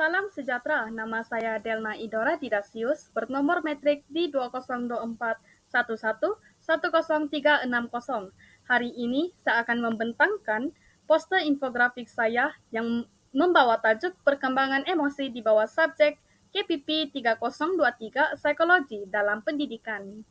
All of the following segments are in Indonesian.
Salam sejahtera, nama saya Delna Idora Didasius, bernomor metrik di 202411110360. Hari ini saya akan membentangkan poster infografik saya yang membawa tajuk perkembangan emosi di bawah subjek KPP 3023 Psikologi dalam Pendidikan.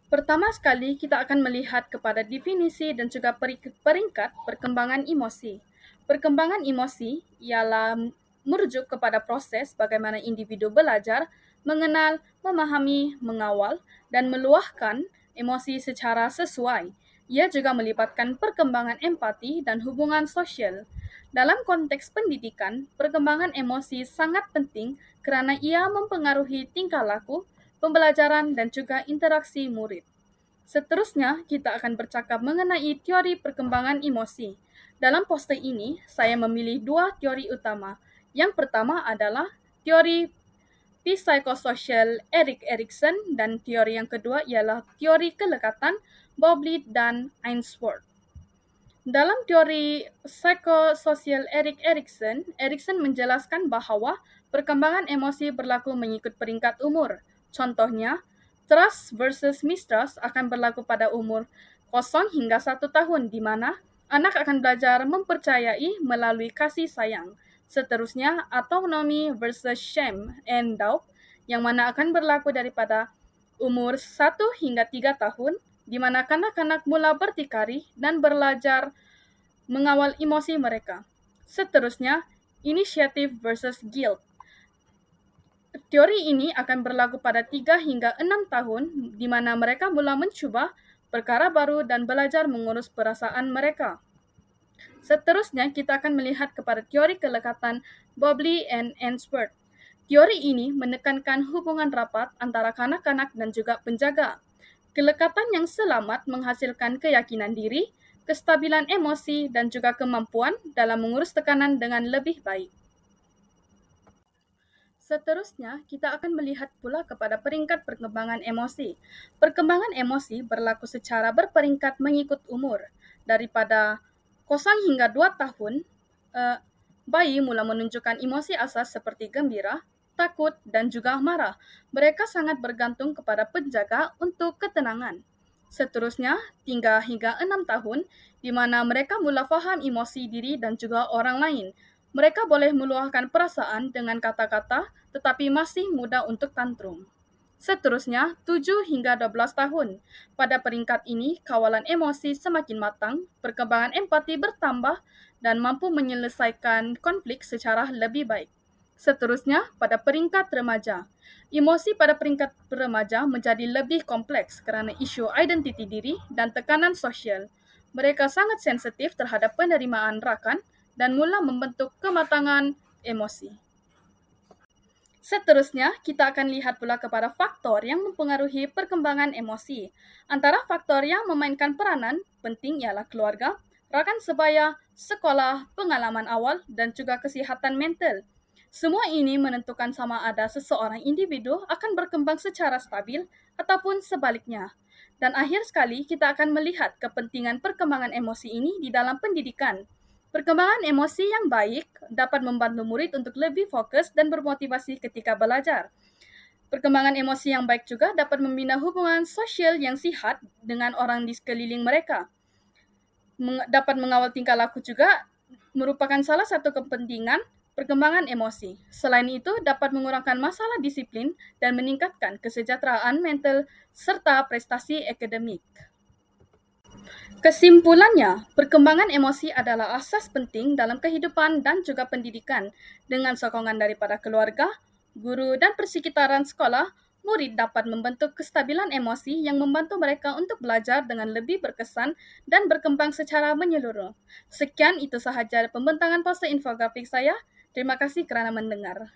Pertama sekali, kita akan melihat kepada definisi dan juga peringkat perkembangan emosi. Perkembangan emosi ialah merujuk kepada proses bagaimana individu belajar, mengenal, memahami, mengawal, dan meluahkan emosi secara sesuai. Ia juga melibatkan perkembangan empati dan hubungan sosial. Dalam konteks pendidikan, perkembangan emosi sangat penting kerana ia mempengaruhi tingkah laku, pembelajaran, dan juga interaksi murid. Seterusnya, kita akan bercakap mengenai teori perkembangan emosi. Dalam poster ini, saya memilih dua teori utama. Yang pertama adalah teori psychosocial Erik Erikson dan teori yang kedua ialah teori kelekatan Bowlby dan Ainsworth. Dalam teori psychosocial Erik Erikson, Erikson menjelaskan bahawa perkembangan emosi berlaku mengikut peringkat umur. Contohnya, trust versus mistrust akan berlaku pada umur 0 hingga 1 tahun di mana anak akan belajar mempercayai melalui kasih sayang. Seterusnya, autonomy versus shame and doubt yang mana akan berlaku daripada umur 1 hingga 3 tahun di mana kanak-kanak mula berdikari dan belajar mengawal emosi mereka. Seterusnya, initiative versus guilt. Teori ini akan berlaku pada 3 hingga 6 tahun di mana mereka mula mencuba perkara baru dan belajar mengurus perasaan mereka. Seterusnya, kita akan melihat kepada teori kelekatan Bowlby and Ainsworth. Teori ini menekankan hubungan rapat antara kanak-kanak dan juga penjaga. Kelekatan yang selamat menghasilkan keyakinan diri, kestabilan emosi, dan juga kemampuan dalam mengurus tekanan dengan lebih baik. Seterusnya, kita akan melihat pula kepada peringkat perkembangan emosi. Perkembangan emosi berlaku secara berperingkat mengikut umur. Daripada 0 hingga 2 tahun, bayi mula menunjukkan emosi asas seperti gembira, takut, dan juga marah. Mereka sangat bergantung kepada penjaga untuk ketenangan. Seterusnya, 3 hingga 6 tahun, di mana mereka mula faham emosi diri dan juga orang lain. Mereka boleh meluahkan perasaan dengan kata-kata, tetapi masih mudah untuk tantrum. Seterusnya, 7 hingga 12 tahun. Pada peringkat ini, kawalan emosi semakin matang, perkembangan empati bertambah, dan mampu menyelesaikan konflik secara lebih baik. Seterusnya, pada peringkat remaja. Emosi pada peringkat remaja menjadi lebih kompleks kerana isu identiti diri dan tekanan sosial. Mereka sangat sensitif terhadap penerimaan rakan dan mula membentuk kematangan emosi. Seterusnya, kita akan lihat pula kepada faktor yang mempengaruhi perkembangan emosi. Antara faktor yang memainkan peranan penting ialah keluarga, rakan sebaya, sekolah, pengalaman awal, dan juga kesihatan mental. Semua ini menentukan sama ada seseorang individu akan berkembang secara stabil ataupun sebaliknya. Dan akhir sekali, kita akan melihat kepentingan perkembangan emosi ini di dalam pendidikan. Perkembangan emosi yang baik dapat membantu murid untuk lebih fokus dan bermotivasi ketika belajar. Perkembangan emosi yang baik juga dapat membina hubungan sosial yang sihat dengan orang di sekeliling mereka. Dapat mengawal tingkah laku juga merupakan salah satu kepentingan perkembangan emosi. Selain itu, dapat mengurangkan masalah disiplin dan meningkatkan kesejahteraan mental serta prestasi akademik. Kesimpulannya, perkembangan emosi adalah asas penting dalam kehidupan dan juga pendidikan. Dengan sokongan daripada keluarga, guru, dan persekitaran sekolah, murid dapat membentuk kestabilan emosi yang membantu mereka untuk belajar dengan lebih berkesan dan berkembang secara menyeluruh. Sekian itu sahaja pembentangan poster infografik saya. Terima kasih kerana mendengar.